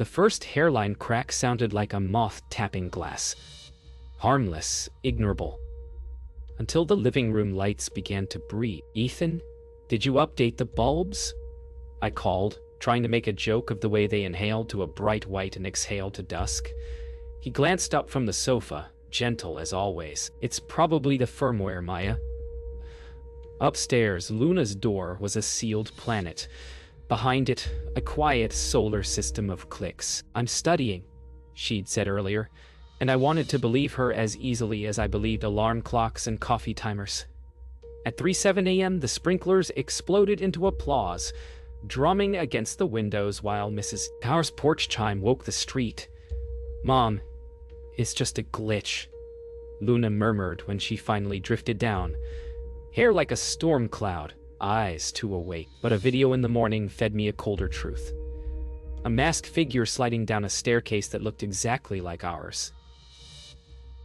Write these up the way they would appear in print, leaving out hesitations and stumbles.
The first hairline crack sounded like a moth tapping glass. Harmless, ignorable. Until the living room lights began to breathe. "Ethan, did you update the bulbs?" I called, trying to make a joke of the way they inhaled to a bright white and exhaled to dusk. He glanced up from the sofa, gentle as always. "It's probably the firmware, Maya." Upstairs, Luna's door was a sealed planet. Behind it, a quiet solar system of clicks. "I'm studying," she'd said earlier, and I wanted to believe her as easily as I believed alarm clocks and coffee timers. At 3:07 a.m., the sprinklers exploded into applause, drumming against the windows while Mrs. Power's porch chime woke the street. "Mom, it's just a glitch," Luna murmured when she finally drifted down. Hair like a storm cloud, eyes too awake. But a video in the morning fed me a colder truth. A masked figure sliding down a staircase that looked exactly like ours.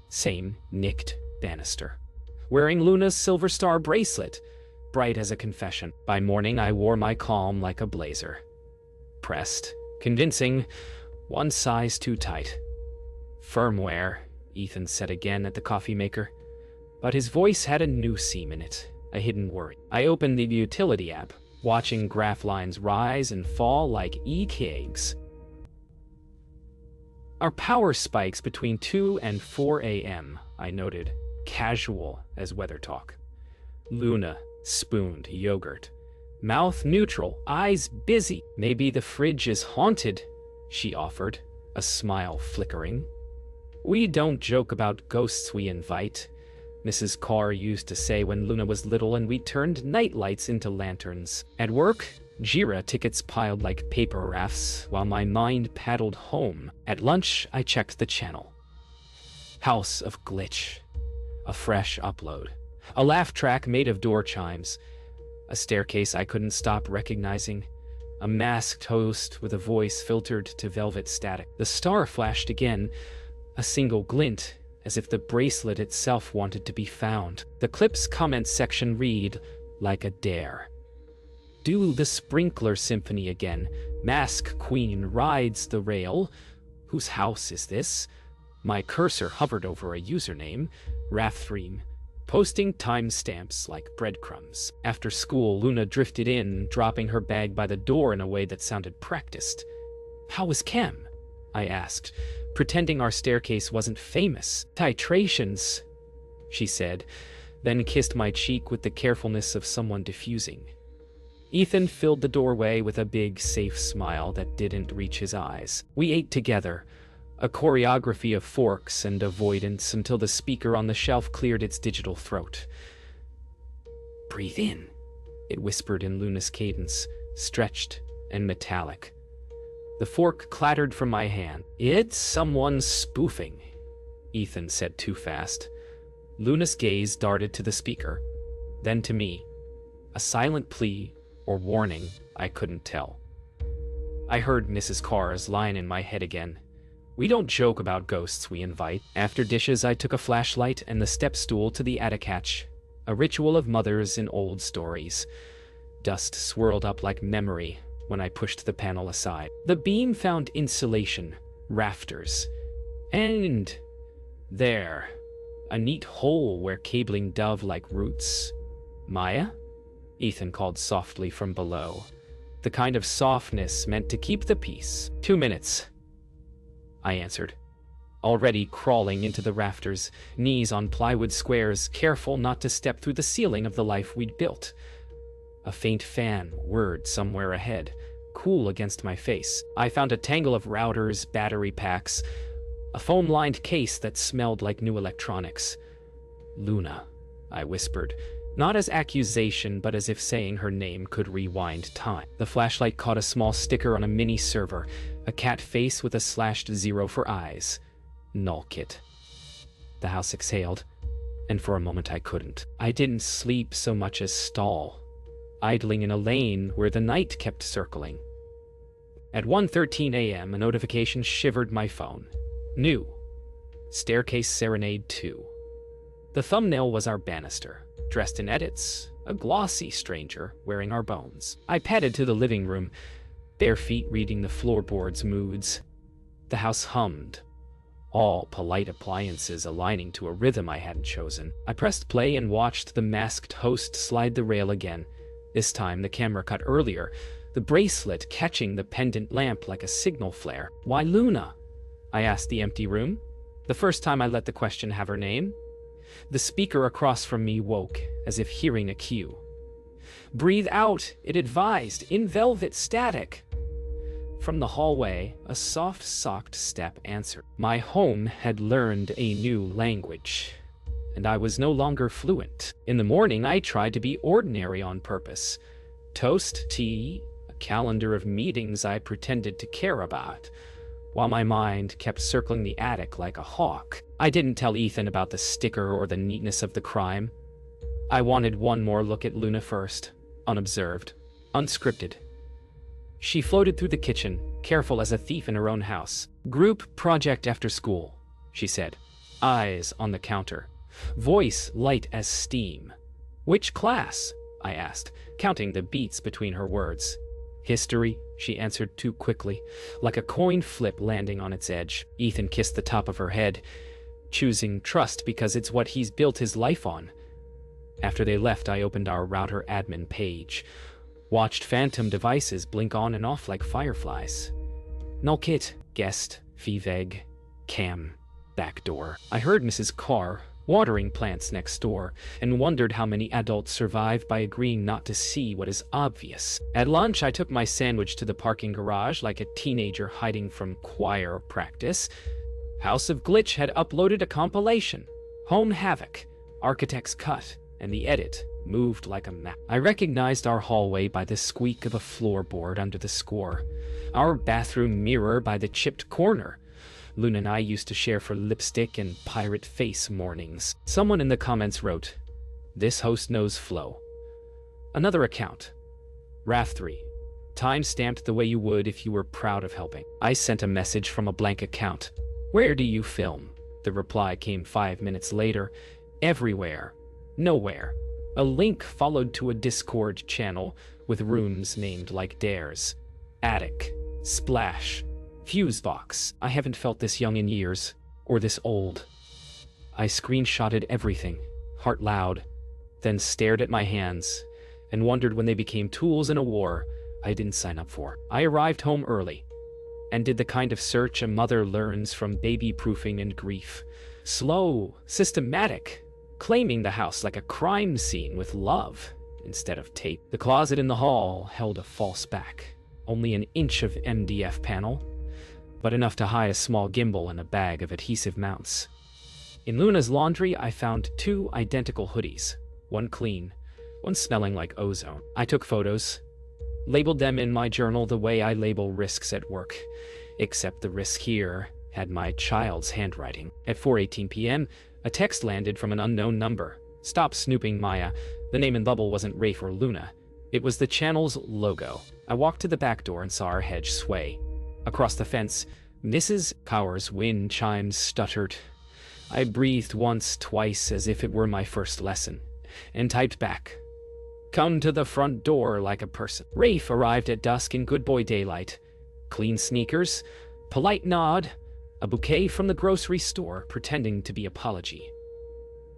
Same nicked banister. Wearing Luna's silver star bracelet, bright as a confession. By morning, I wore my calm like a blazer. Pressed, convincing, one size too tight. "Firmware," Ethan said again at the coffee maker. But his voice had a new seam in it, a hidden worry. I opened the utility app, watching graph lines rise and fall like eggs. "Our power spikes between 2 and 4 a.m., I noted, casual as weather talk. Luna spooned yogurt. Mouth neutral, eyes busy. "Maybe the fridge is haunted," she offered, a smile flickering. "We don't joke about ghosts we invite," Mrs. Carr used to say when Luna was little and we turned nightlights into lanterns. At work, Jira tickets piled like paper rafts while my mind paddled home. At lunch, I checked the channel. House of Glitch. A fresh upload. A laugh track made of door chimes. A staircase I couldn't stop recognizing. A masked host with a voice filtered to velvet static. The star flashed again, a single glint, as if the bracelet itself wanted to be found. The clip's comment section read, like a dare. "Do the sprinkler symphony again. Mask Queen rides the rail. Whose house is this?" My cursor hovered over a username, Rathream, posting timestamps like breadcrumbs. After school, Luna drifted in, dropping her bag by the door in a way that sounded practiced. "How was Chem?" I asked, pretending our staircase wasn't famous. "Titrations," she said, then kissed my cheek with the carefulness of someone diffusing. Ethan filled the doorway with a big, safe smile that didn't reach his eyes. We ate together, a choreography of forks and avoidance until the speaker on the shelf cleared its digital throat. "Breathe in," it whispered in Luna's cadence, stretched and metallic. The fork clattered from my hand. "It's someone spoofing," Ethan said too fast. Luna's gaze darted to the speaker, then to me. A silent plea or warning, I couldn't tell. I heard Mrs. Carr's line in my head again. "We don't joke about ghosts we invite." After dishes, I took a flashlight and the step stool to the attic hatch, a ritual of mothers in old stories. Dust swirled up like memory when I pushed the panel aside. The beam found insulation, rafters, and there, a neat hole where cabling dove like roots. "Maya?" Ethan called softly from below, the kind of softness meant to keep the peace. 2 minutes, I answered, already crawling into the rafters, knees on plywood squares, careful not to step through the ceiling of the life we'd built. A faint fan whirred somewhere ahead, cool against my face. I found a tangle of routers, battery packs, a foam-lined case that smelled like new electronics. "Luna," I whispered, not as accusation, but as if saying her name could rewind time. The flashlight caught a small sticker on a mini server, a cat face with a slashed 0 for eyes. Null kit. The house exhaled, and for a moment I couldn't. I didn't sleep so much as stall, idling in a lane where the night kept circling. At 1:13 a.m., a notification shivered my phone. New. Staircase Serenade 2. The thumbnail was our banister, dressed in edits, a glossy stranger wearing our bones. I padded to the living room, bare feet reading the floorboard's moods. The house hummed, all polite appliances aligning to a rhythm I hadn't chosen. I pressed play and watched the masked host slide the rail again. This time the camera cut earlier, the bracelet catching the pendant lamp like a signal flare. "Why Luna?" I asked the empty room, the first time I let the question have her name. The speaker across from me woke, as if hearing a cue. "Breathe out," it advised, in velvet static. From the hallway, a soft-socked step answered. My home had learned a new language, and I was no longer fluent. In the morning, I tried to be ordinary on purpose. Toast, tea, a calendar of meetings I pretended to care about, while my mind kept circling the attic like a hawk. I didn't tell Ethan about the sticker or the neatness of the crime. I wanted one more look at Luna first, unobserved, unscripted. She floated through the kitchen, careful as a thief in her own house. "Group project after school," she said, eyes on the counter, voice light as steam. "Which class?" I asked, counting the beats between her words. "History," she answered too quickly, like a coin flip landing on its edge. Ethan kissed the top of her head, choosing trust because it's what he's built his life on. After they left, I opened our router admin page, watched phantom devices blink on and off like fireflies. Null kit, guest, Viveg, cam, backdoor. I heard Mrs. Carr watering plants next door and wondered how many adults survive by agreeing not to see what is obvious. At lunch, I took my sandwich to the parking garage like a teenager hiding from choir practice. House of Glitch had uploaded a compilation, Home Havoc, Architect's Cut, and the edit moved like a map. I recognized our hallway by the squeak of a floorboard under the score, our bathroom mirror by the chipped corner. Luna and I used to share for lipstick and pirate face mornings. Someone in the comments wrote, "This host knows flow." Another account, Raf3, time-stamped the way you would if you were proud of helping. I sent a message from a blank account. "Where do you film?" The reply came 5 minutes later. "Everywhere. Nowhere." A link followed to a Discord channel with rooms named like Dares. Attic, Splash, Fusebox. I haven't felt this young in years, or this old. I screenshotted everything, heart loud, then stared at my hands, and wondered when they became tools in a war I didn't sign up for. I arrived home early, and did the kind of search a mother learns from baby-proofing and grief. Slow, systematic, claiming the house like a crime scene with love instead of tape. The closet in the hall held a false back, only an inch of MDF panel, but enough to hide a small gimbal and a bag of adhesive mounts. In Luna's laundry, I found 2 identical hoodies, one clean, one smelling like ozone. I took photos, labeled them in my journal the way I label risks at work, except the risk here had my child's handwriting. At 4:18 p.m., a text landed from an unknown number. "Stop snooping, Maya." The name in bubble wasn't Rafe or Luna. It was the channel's logo. I walked to the back door and saw our hedge sway. Across the fence, Mrs. Cower's wind chimes stuttered. I breathed once, twice, as if it were my first lesson, and typed back, "Come to the front door like a person." Rafe arrived at dusk in good boy daylight. Clean sneakers, polite nod, a bouquet from the grocery store pretending to be apology.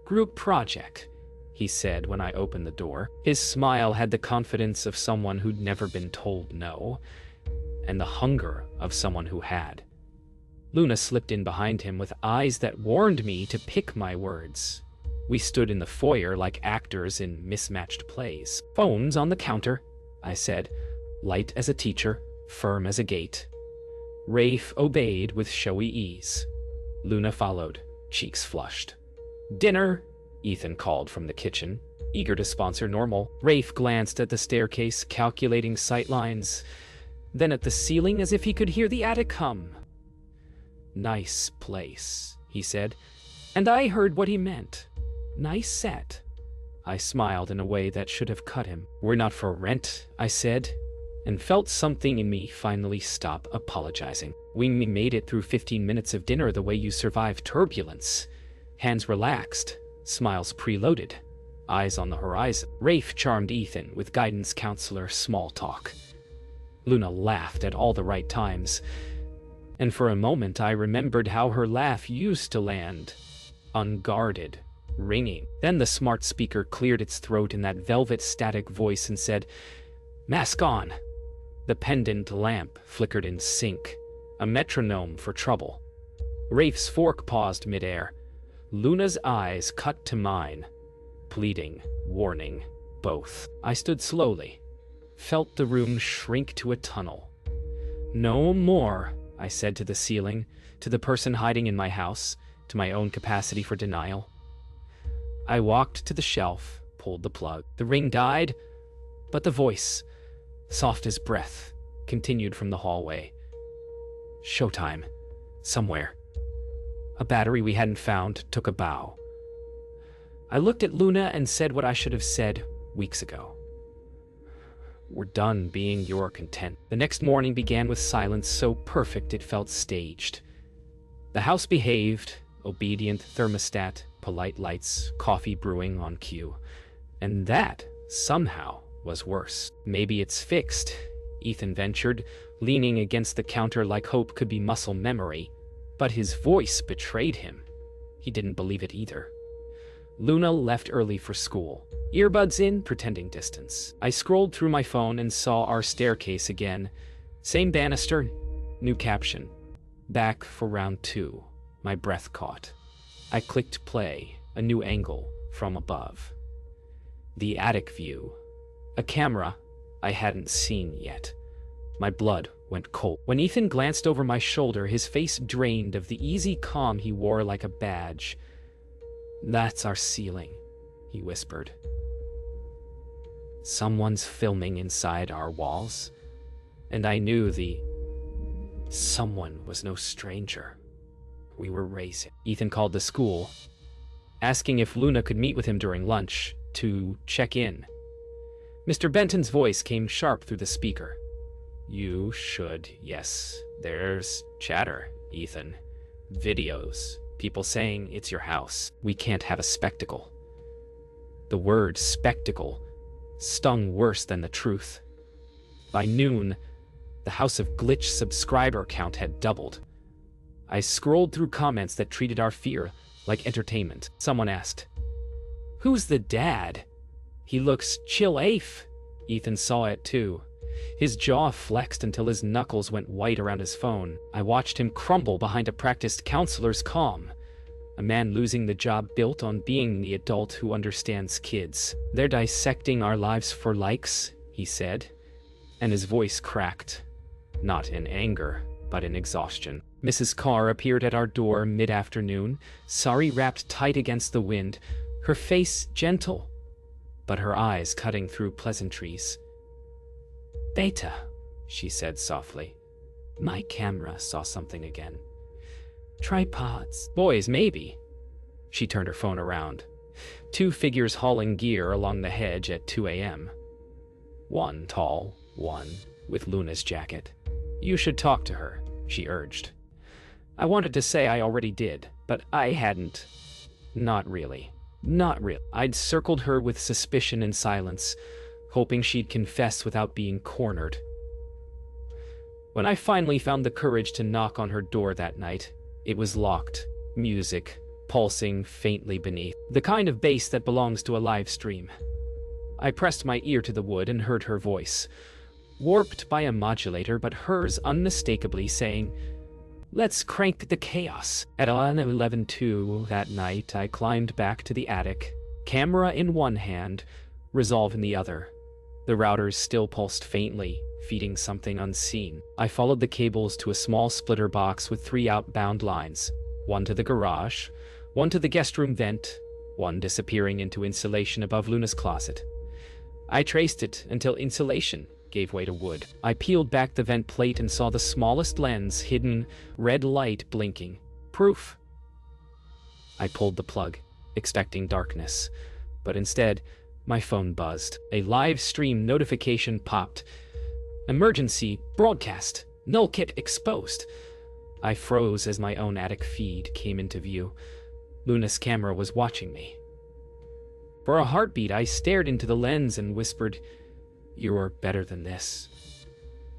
"Group project," he said when I opened the door. His smile had the confidence of someone who'd never been told no, and the hunger of someone who had. Luna slipped in behind him with eyes that warned me to pick my words. We stood in the foyer like actors in mismatched plays. "Phones on the counter," I said, light as a teacher, firm as a gate. Rafe obeyed with showy ease. Luna followed, cheeks flushed. "Dinner," Ethan called from the kitchen, eager to sponsor normal. Rafe glanced at the staircase, calculating sightlines, then at the ceiling as if he could hear the attic hum. "Nice place," he said, and I heard what he meant. "Nice set." I smiled in a way that should have cut him. "We're not for rent," I said, and felt something in me finally stop apologizing. "We made it through 15 minutes of dinner the way you survived turbulence." Hands relaxed, smiles preloaded, eyes on the horizon. Rafe charmed Ethan with guidance counselor small talk. Luna laughed at all the right times, and for a moment I remembered how her laugh used to land, unguarded, ringing. Then the smart speaker cleared its throat in that velvet static voice and said, "Mask on." The pendant lamp flickered in sync, a metronome for trouble. Rafe's fork paused midair. Luna's eyes cut to mine, pleading, warning, both. I stood slowly, felt the room shrink to a tunnel. "No more," I said to the ceiling, to the person hiding in my house, to my own capacity for denial. I walked to the shelf, pulled the plug. The ring died, but the voice, soft as breath, continued from the hallway. Showtime. Somewhere. A battery we hadn't found took a bow. I looked at Luna and said what I should have said weeks ago. "We're done being your content." The next morning began with silence so perfect it felt staged. The house behaved, obedient thermostat, polite lights, coffee brewing on cue. And that, somehow, was worse. "Maybe it's fixed," Ethan ventured, leaning against the counter like hope could be muscle memory. But his voice betrayed him. He didn't believe it either. Luna left early for school, earbuds in, pretending distance. I scrolled through my phone and saw our staircase again. Same banister, new caption. "Back for round 2. My breath caught. I clicked play, a new angle from above. The attic view. A camera I hadn't seen yet. My blood went cold. When Ethan glanced over my shoulder, his face drained of the easy calm he wore like a badge. "That's our ceiling," he whispered. "Someone's filming inside our walls." And I knew the someone was no stranger. We were raising. Ethan called the school, asking if Luna could meet with him during lunch to check in. Mr. Benton's voice came sharp through the speaker. "You should, yes. There's chatter, Ethan. Videos. People saying it's your house. We can't have a spectacle." The word spectacle stung worse than the truth. By noon, the House of Glitch subscriber count had doubled. I scrolled through comments that treated our fear like entertainment. Someone asked, "Who's the dad? He looks chill AF." Ethan saw it too. His jaw flexed until his knuckles went white around his phone. I watched him crumble behind a practiced counselor's calm. A man losing the job built on being the adult who understands kids. "They're dissecting our lives for likes," he said, and his voice cracked. Not in anger, but in exhaustion. Mrs. Carr appeared at our door mid-afternoon, sari wrapped tight against the wind, her face gentle, but her eyes cutting through pleasantries. "Beta," she said softly. "My camera saw something again. Tripods. Boys, maybe." She turned her phone around. 2 figures hauling gear along the hedge at 2 a.m. One tall, one with Luna's jacket. "You should talk to her," she urged. I wanted to say I already did, but I hadn't. Not really. Not real. I'd circled her with suspicion and silence, hoping she'd confess without being cornered. When I finally found the courage to knock on her door that night, it was locked, music pulsing faintly beneath, the kind of bass that belongs to a live stream. I pressed my ear to the wood and heard her voice, warped by a modulator, but hers unmistakably saying, "Let's crank the chaos." At 11:02 that night, I climbed back to the attic, camera in one hand, resolve in the other. The routers still pulsed faintly, feeding something unseen. I followed the cables to a small splitter box with 3 outbound lines, one to the garage, one to the guest room vent, one disappearing into insulation above Luna's closet. I traced it until insulation gave way to wood. I peeled back the vent plate and saw the smallest lens, hidden, red light blinking. Proof. I pulled the plug, expecting darkness, but instead, my phone buzzed. A live stream notification popped. "Emergency broadcast. Null kit exposed." I froze as my own attic feed came into view. Luna's camera was watching me. For a heartbeat, I stared into the lens and whispered, "You're better than this."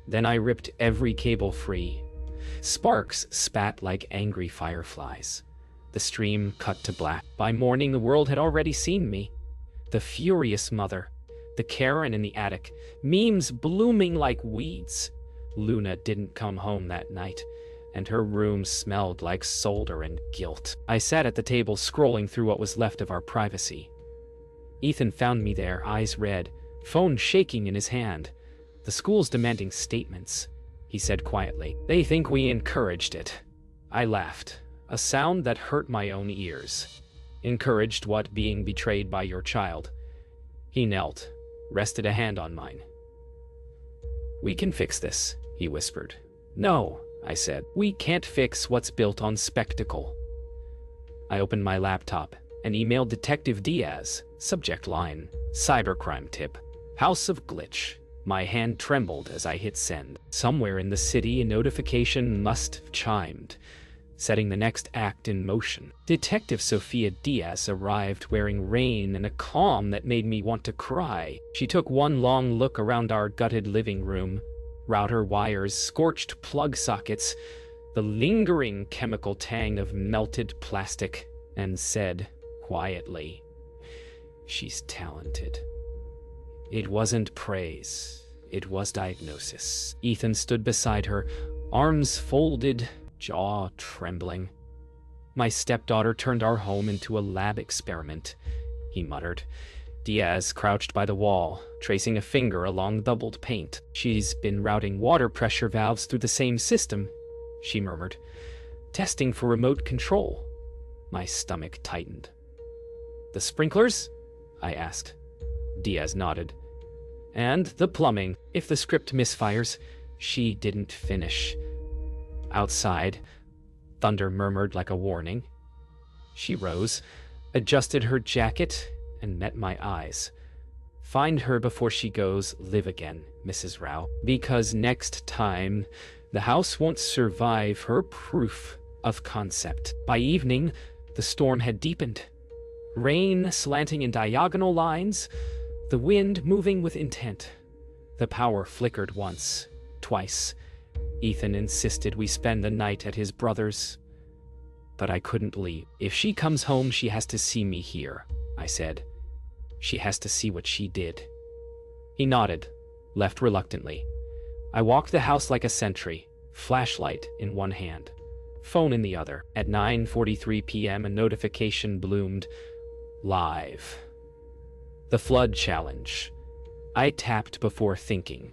Then I ripped every cable free. Sparks spat like angry fireflies. The stream cut to black. By morning, the world had already seen me. The furious mother, the Karen in the attic, memes blooming like weeds. Luna didn't come home that night, and her room smelled like solder and guilt. I sat at the table scrolling through what was left of our privacy. Ethan found me there, eyes red, phone shaking in his hand. The school's demanding statements, he said quietly. They think we encouraged it. I laughed, a sound that hurt my own ears. Encouraged what? Being betrayed by your child? He knelt, rested a hand on mine. We can fix this, he whispered. No, I said. We can't fix what's built on spectacle. I opened my laptop and emailed Detective Diaz. Subject line, cybercrime tip, House of Glitch. My hand trembled as I hit send. Somewhere in the city, a notification must have chimed, setting the next act in motion. Detective Sophia Diaz arrived wearing rain and a calm that made me want to cry. She took one long look around our gutted living room, router wires, scorched plug sockets, the lingering chemical tang of melted plastic, and said quietly, "She's talented." It wasn't praise, it was diagnosis. Ethan stood beside her, arms folded, jaw trembling. My stepdaughter turned our home into a lab experiment, he muttered. Diaz crouched by the wall, tracing a finger along doubled paint. She's been routing water pressure valves through the same system, she murmured. Testing for remote control. My stomach tightened. The sprinklers? I asked. Diaz nodded. And the plumbing, if the script misfires. She didn't finish. Outside, thunder murmured like a warning. She rose, adjusted her jacket, and met my eyes. Find her before she goes live again, Mrs. Rao, because next time the house won't survive her proof of concept. By evening, the storm had deepened. Rain slanting in diagonal lines, the wind moving with intent. The power flickered once, twice. Ethan insisted we spend the night at his brother's, but I couldn't leave. If she comes home, she has to see me here, I said. She has to see what she did. He nodded, left reluctantly. I walked the house like a sentry, flashlight in one hand, phone in the other. At 9:43 p.m., a notification bloomed. Live. The flood challenge. I tapped before thinking.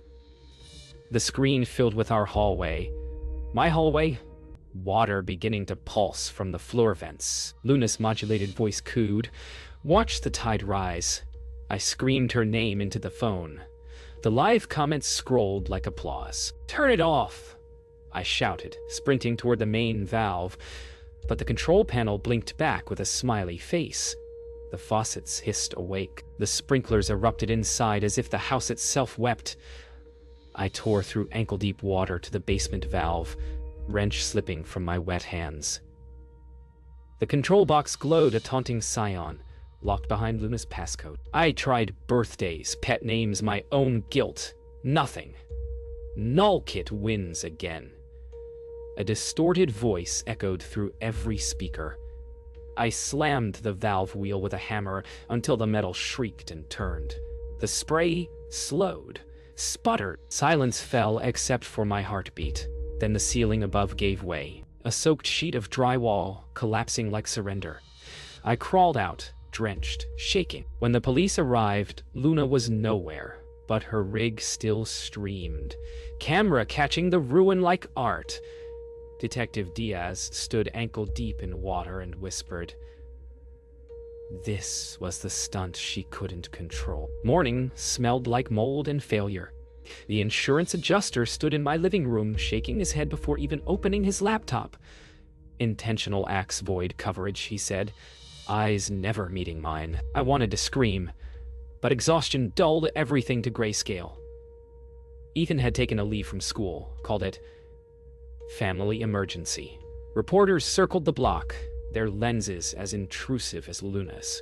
The screen filled with our hallway. My hallway? Water beginning to pulse from the floor vents. Luna's modulated voice cooed. Watch the tide rise. I screamed her name into the phone. The live comments scrolled like applause. Turn it off, I shouted, sprinting toward the main valve, but the control panel blinked back with a smiley face. The faucets hissed awake. The sprinklers erupted inside as if the house itself wept. I tore through ankle-deep water to the basement valve, wrench slipping from my wet hands. The control box glowed a taunting scion, locked behind Luna's passcode. I tried birthdays, pet names, my own guilt. Nothing. Null Kit wins again. A distorted voice echoed through every speaker. I slammed the valve wheel with a hammer until the metal shrieked and turned. The spray slowed, sputtered. Silence fell except for my heartbeat. Then the ceiling above gave way, a soaked sheet of drywall collapsing like surrender. I crawled out, drenched, shaking. When the police arrived, Luna was nowhere, but her rig still streamed, camera catching the ruin like art. Detective Diaz stood ankle-deep in water and whispered. This was the stunt she couldn't control. Morning smelled like mold and failure. The insurance adjuster stood in my living room, shaking his head before even opening his laptop. Intentional axe void coverage, he said, eyes never meeting mine. I wanted to scream, but exhaustion dulled everything to grayscale. Ethan had taken a leave from school, called it family emergency. Reporters circled the block, their lenses as intrusive as Luna's.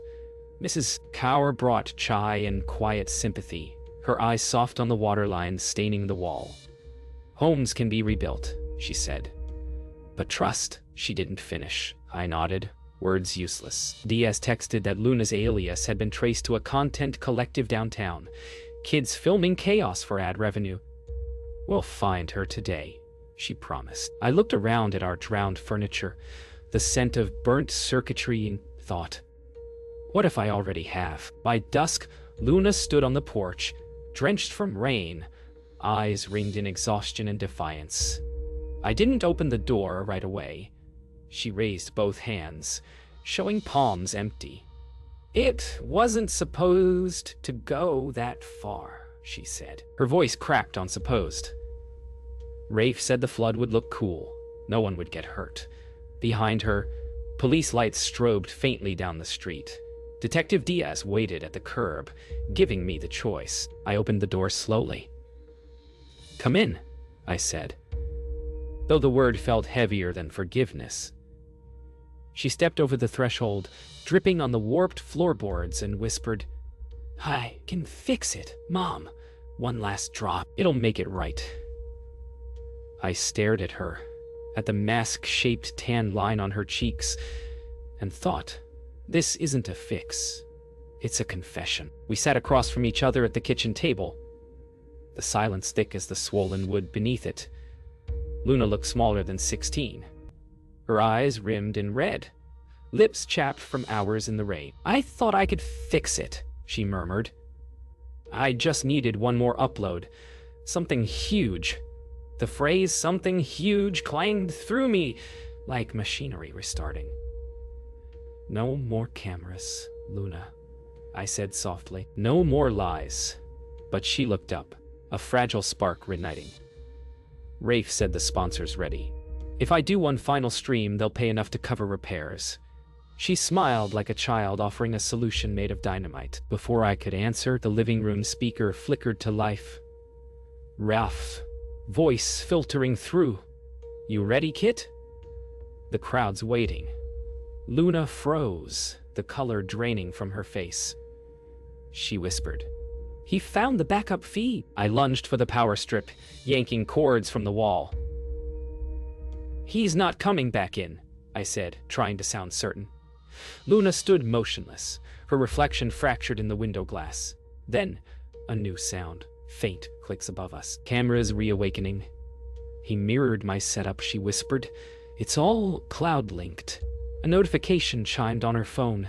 Mrs. Cower brought chai and quiet sympathy, her eyes soft on the waterline staining the wall. Homes can be rebuilt, she said. But trust, she didn't finish. I nodded, words useless. Diaz texted that Luna's alias had been traced to a content collective downtown. Kids filming chaos for ad revenue. We'll find her today, she promised. I looked around at our drowned furniture, the scent of burnt circuitry, and thought, what if I already have? By dusk, Luna stood on the porch, drenched from rain, eyes ringed in exhaustion and defiance. I didn't open the door right away. She raised both hands, showing palms empty. It wasn't supposed to go that far, she said. Her voice cracked on supposed. Rafe said the flood would look cool. No one would get hurt. Behind her, police lights strobed faintly down the street. Detective Diaz waited at the curb, giving me the choice. I opened the door slowly. Come in, I said, though the word felt heavier than forgiveness. She stepped over the threshold, dripping on the warped floorboards, and whispered, I can fix it, Mom. One last drop. It'll make it right. I stared at her, at the mask-shaped tan line on her cheeks, and thought, this isn't a fix. It's a confession. We sat across from each other at the kitchen table, the silence thick as the swollen wood beneath it. Luna looked smaller than 16. Her eyes rimmed in red, lips chapped from hours in the rain. I thought I could fix it, she murmured. I just needed one more upload. Something huge. The phrase something huge clanged through me like machinery restarting. No more cameras, Luna, I said softly. No more lies. But she looked up, a fragile spark reigniting. Rafe said the sponsor's ready. If I do one final stream, they'll pay enough to cover repairs. She smiled like a child offering a solution made of dynamite. Before I could answer, the living room speaker flickered to life. Ralph, voice filtering through. You ready, Kit? The crowd's waiting. Luna froze, the color draining from her face. She whispered, He found the backup feed. I lunged for the power strip, yanking cords from the wall. He's not coming back in, I said, trying to sound certain. Luna stood motionless, her reflection fractured in the window glass. Then, a new sound, faint clicks above us. Cameras reawakening. He mirrored my setup, she whispered. It's all cloud-linked. A notification chimed on her phone.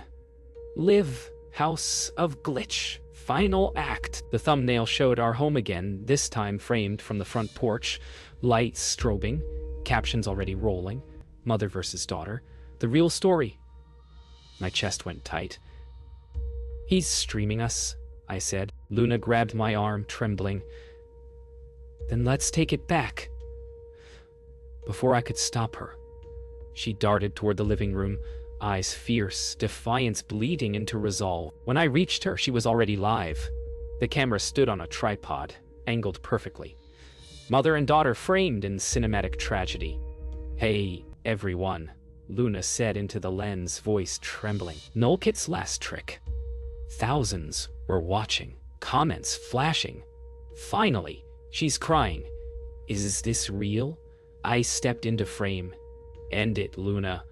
Live, House of Glitch. Final act. The thumbnail showed our home again, this time framed from the front porch. Lights strobing, captions already rolling. Mother versus daughter. The real story. My chest went tight. He's streaming us, I said. Luna grabbed my arm, trembling. Then let's take it back. Before I could stop her, she darted toward the living room, eyes fierce, defiance bleeding into resolve. When I reached her, she was already live. The camera stood on a tripod, angled perfectly. Mother and daughter framed in cinematic tragedy. Hey, everyone, Luna said into the lens, voice trembling. Nolkit's last trick. Thousands were watching, comments flashing. Finally, she's crying. Is this real? I stepped into frame. End it, Luna.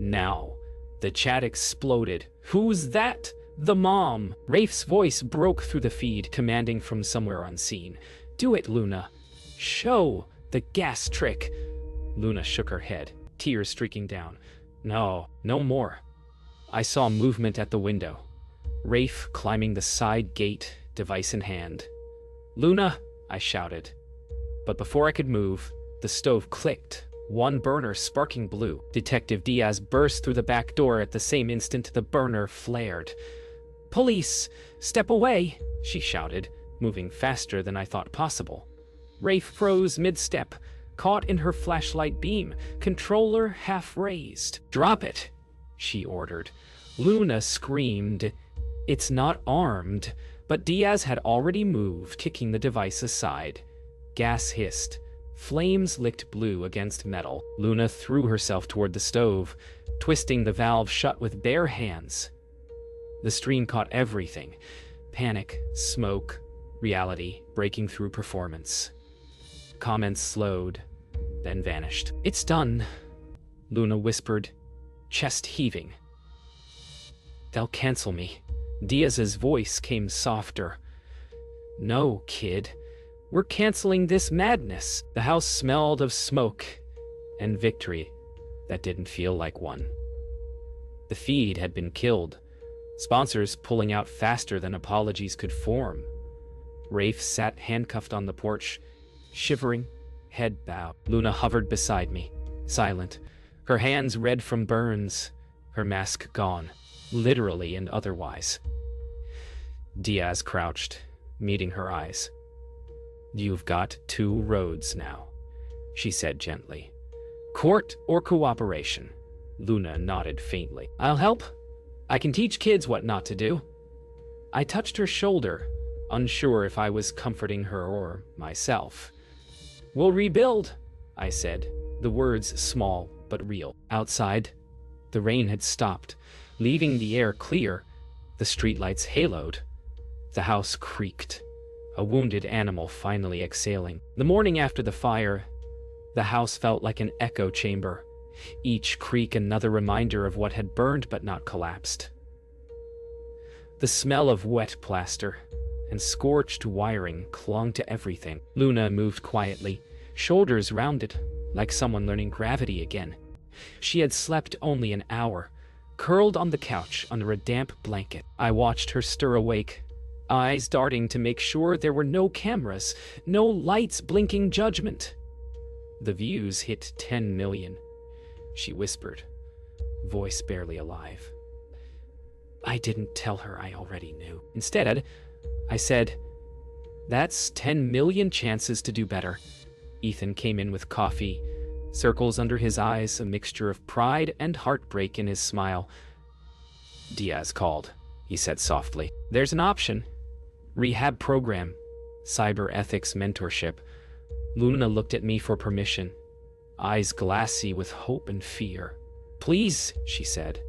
Now. The chat exploded. Who's that? The mom. Rafe's voice broke through the feed, commanding from somewhere unseen. Do it, Luna. Show the gas trick. Luna shook her head, tears streaking down. No more. I saw movement at the window. Rafe climbing the side gate, device in hand. Luna, I shouted. But before I could move, the stove clicked. One burner sparking blue. Detective Diaz burst through the back door at the same instant the burner flared. Police! Step away! She shouted, moving faster than I thought possible. Rafe froze mid-step, caught in her flashlight beam, controller half raised. Drop it! She ordered. Luna screamed. It's not armed, but Diaz had already moved, kicking the device aside. Gas hissed. Flames licked blue against metal. Luna threw herself toward the stove, twisting the valve shut with bare hands. The stream caught everything. Panic, smoke, reality, breaking through performance. Comments slowed, then vanished. "It's done," Luna whispered, chest heaving. "They'll cancel me." Diaz's voice came softer. "No, kid. We're canceling this madness." The house smelled of smoke and victory that didn't feel like one. The feed had been killed, sponsors pulling out faster than apologies could form. Rafe sat handcuffed on the porch, shivering, head bowed. Luna hovered beside me, silent, her hands red from burns, her mask gone, literally and otherwise. Diaz crouched, meeting her eyes. "You've got two roads now," she said gently. "Court or cooperation?" Luna nodded faintly. "I'll help. I can teach kids what not to do." I touched her shoulder, unsure if I was comforting her or myself. "We'll rebuild," I said, the words small but real. Outside, the rain had stopped, leaving the air clear, the streetlights haloed. The house creaked, a wounded animal finally exhaling. The morning after the fire, the house felt like an echo chamber, each creak another reminder of what had burned but not collapsed. The smell of wet plaster and scorched wiring clung to everything. Luna moved quietly, shoulders rounded, like someone learning gravity again. She had slept only an hour, curled on the couch under a damp blanket. I watched her stir awake, eyes darting to make sure there were no cameras, no lights blinking judgment. "The views hit 10 million, she whispered, voice barely alive. I didn't tell her I already knew. Instead, I said, "That's 10 million chances to do better." Ethan came in with coffee, circles under his eyes, a mixture of pride and heartbreak in his smile. "Diaz called," he said softly. "There's an option. Rehab program, cyber ethics mentorship." Luna looked at me for permission, eyes glassy with hope and fear. "Please," she said.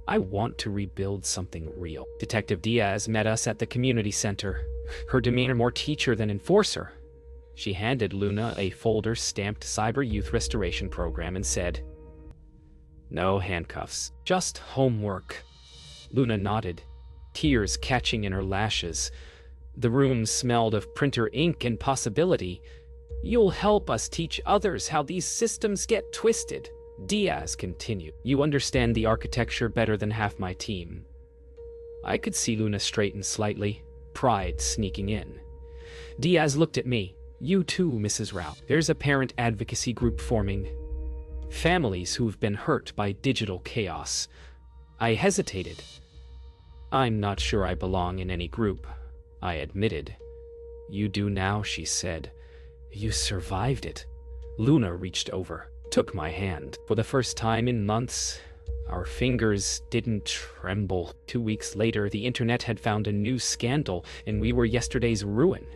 "I want to rebuild something real." Detective Diaz met us at the community center, her demeanor more teacher than enforcer. She handed Luna a folder stamped Cyber Youth Restoration Program and said, "No handcuffs, just homework." Luna nodded, tears catching in her lashes. The room smelled of printer ink and possibility. "You'll help us teach others how these systems get twisted," Diaz continued. "You understand the architecture better than half my team." I could see Luna straighten slightly, pride sneaking in. Diaz looked at me. "You too, Mrs. Rao. There's a parent advocacy group forming. Families who've been hurt by digital chaos." I hesitated. "I'm not sure I belong in any group," I admitted. "You do now," she said. "You survived it." Luna reached over, took my hand. For the first time in months, our fingers didn't tremble. 2 weeks later, the internet had found a new scandal, and we were yesterday's ruin.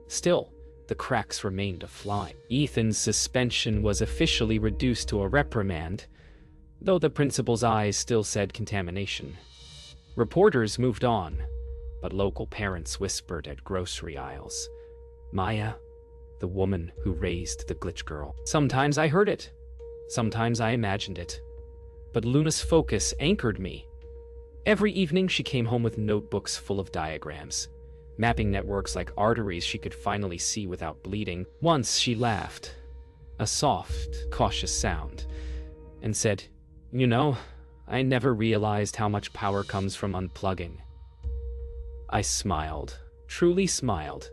Still, the cracks remained a fly. Ethan's suspension was officially reduced to a reprimand, though the principal's eyes still said contamination. Reporters moved on, but local parents whispered at grocery aisles. Maya, the woman who raised the glitch girl. Sometimes I heard it. Sometimes I imagined it. But Luna's focus anchored me. Every evening she came home with notebooks full of diagrams, mapping networks like arteries she could finally see without bleeding. Once she laughed, a soft, cautious sound, and said, "You know, I never realized how much power comes from unplugging." I smiled, truly smiled,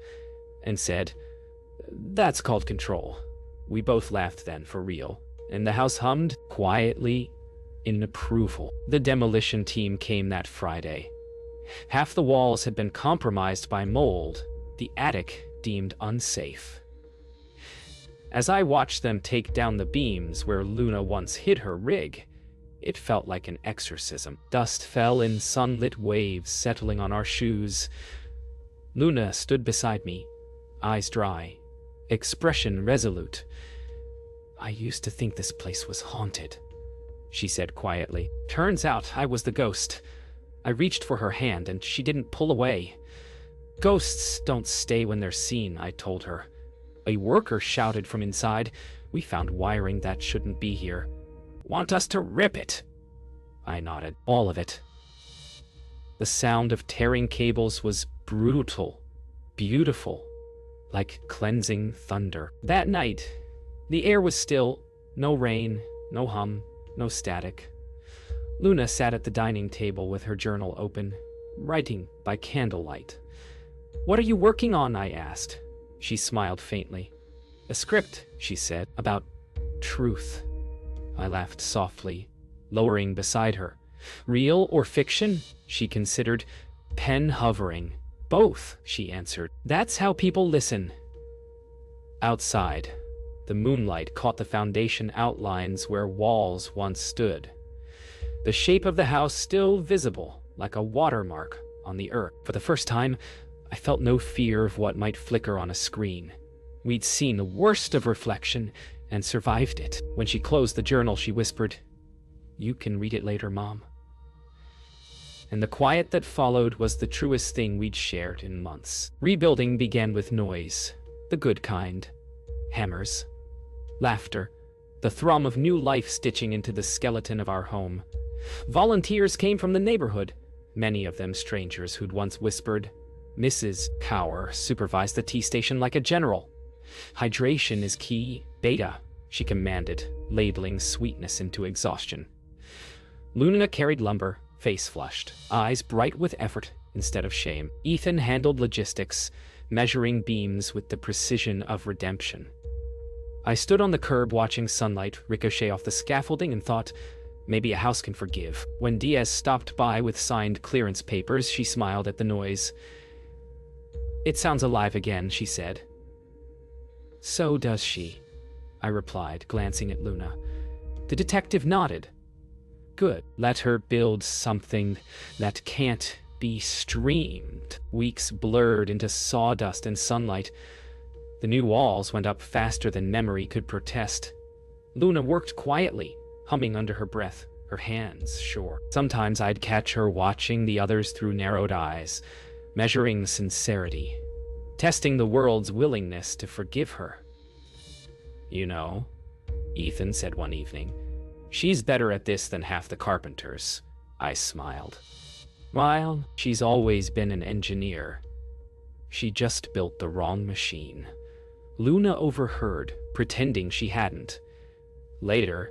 and said, "That's called control." We both laughed then, for real, and the house hummed quietly in approval. The demolition team came that Friday. Half the walls had been compromised by mold, the attic deemed unsafe. As I watched them take down the beams where Luna once hid her rig, it felt like an exorcism. Dust fell in sunlit waves settling on our shoes. Luna stood beside me, eyes dry, expression resolute. "I used to think this place was haunted," she said quietly. "Turns out I was the ghost." I reached for her hand and she didn't pull away. "Ghosts don't stay when they're seen," I told her. A worker shouted from inside. "We found wiring that shouldn't be here. Want us to rip it?" I nodded. "All of it." The sound of tearing cables was brutal, beautiful, like cleansing thunder. That night, the air was still. No rain, no hum, no static. Luna sat at the dining table with her journal open, writing by candlelight. "What are you working on?" I asked. She smiled faintly. "A script," she said, "about truth." I laughed softly, lowering beside her. "Real or fiction?" she considered. "Pen hovering." "Both," she answered. "That's how people listen." Outside, the moonlight caught the foundation outlines where walls once stood. The shape of the house still visible, like a watermark on the earth. For the first time, I felt no fear of what might flicker on a screen. We'd seen the worst of reflection and survived it. When she closed the journal, she whispered, "You can read it later, Mom." And the quiet that followed was the truest thing we'd shared in months. Rebuilding began with noise, the good kind. Hammers, laughter, the thrum of new life stitching into the skeleton of our home. Volunteers came from the neighborhood, many of them strangers who'd once whispered. Mrs. Cower supervised the tea station like a general. "Hydration is key, Beta," she commanded, ladling sweetness into exhaustion. Luna carried lumber, face flushed, eyes bright with effort instead of shame. Ethan handled logistics, measuring beams with the precision of redemption. I stood on the curb watching sunlight ricochet off the scaffolding and thought, maybe a house can forgive. When Diaz stopped by with signed clearance papers, she smiled at the noise. "It sounds alive again," she said. "So does she," I replied, glancing at Luna. The detective nodded. "Good. Let her build something that can't be streamed." Weeks blurred into sawdust and sunlight. The new walls went up faster than memory could protest. Luna worked quietly, humming under her breath, her hands sure. Sometimes I'd catch her watching the others through narrowed eyes, measuring sincerity, testing the world's willingness to forgive her. "You know," Ethan said one evening, "she's better at this than half the carpenters." I smiled. "Well, she's always been an engineer. She just built the wrong machine." Luna overheard, pretending she hadn't. Later,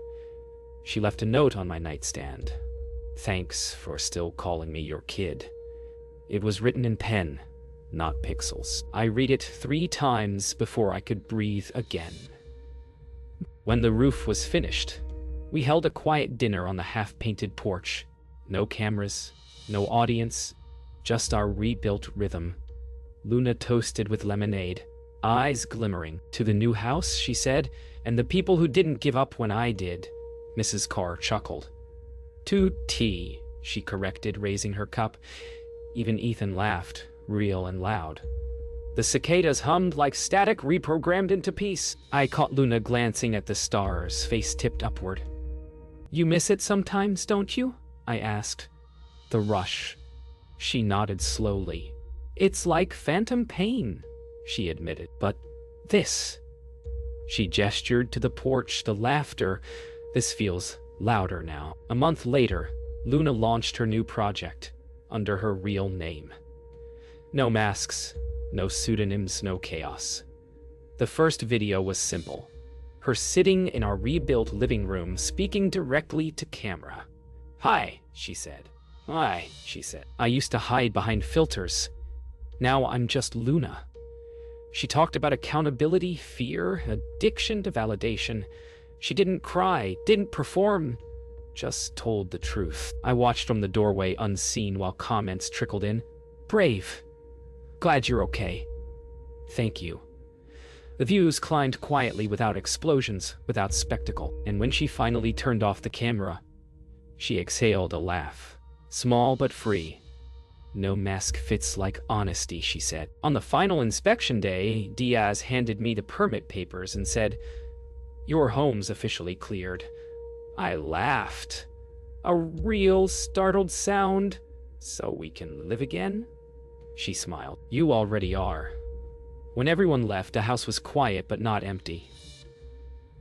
she left a note on my nightstand. "Thanks for still calling me your kid." It was written in pen, not pixels. I read it 3 times before I could breathe again. When the roof was finished, we held a quiet dinner on the half-painted porch. No cameras, no audience, just our rebuilt rhythm. Luna toasted with lemonade, eyes glimmering. "To the new house," she said, "and the people who didn't give up when I did." Mrs. Carr chuckled. "To tea," she corrected, raising her cup. Even Ethan laughed, real and loud. The cicadas hummed like static reprogrammed into peace. I caught Luna glancing at the stars, face tipped upward. "You miss it sometimes, don't you?" I asked. "The rush." She nodded slowly. "It's like phantom pain," she admitted. "But this..." She gestured to the porch, the laughter. "This feels louder now." A month later, Luna launched her new project, under her real name. No masks, no pseudonyms, no chaos. The first video was simple. Her sitting in our rebuilt living room, speaking directly to camera. "Hi," she said. "Hi," she said. I used to hide behind filters. Now I'm just Luna. She talked about accountability, fear, addiction to validation. She didn't cry, didn't perform, just told the truth. I watched from the doorway unseen while comments trickled in. "Brave. Glad you're okay. Thank you." The views climbed quietly without explosions, without spectacle, and when she finally turned off the camera, she exhaled a laugh. Small but free. "No mask fits like honesty," she said. On the final inspection day, Diaz handed me the permit papers and said, "Your home's officially cleared." I laughed. A real startled sound. "So we can live again?" She smiled. "You already are." When everyone left, the house was quiet but not empty.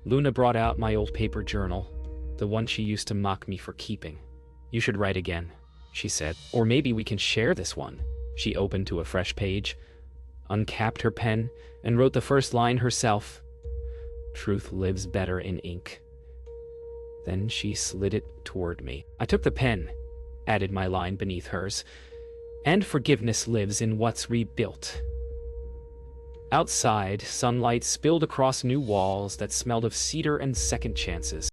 Luna brought out my old paper journal, the one she used to mock me for keeping. "You should write again," she said. "Or maybe we can share this one." She opened to a fresh page, uncapped her pen, and wrote the first line herself. "Truth lives better in ink." Then she slid it toward me. I took the pen, added my line beneath hers, "And forgiveness lives in what's rebuilt." Outside, sunlight spilled across new walls that smelled of cedar and second chances.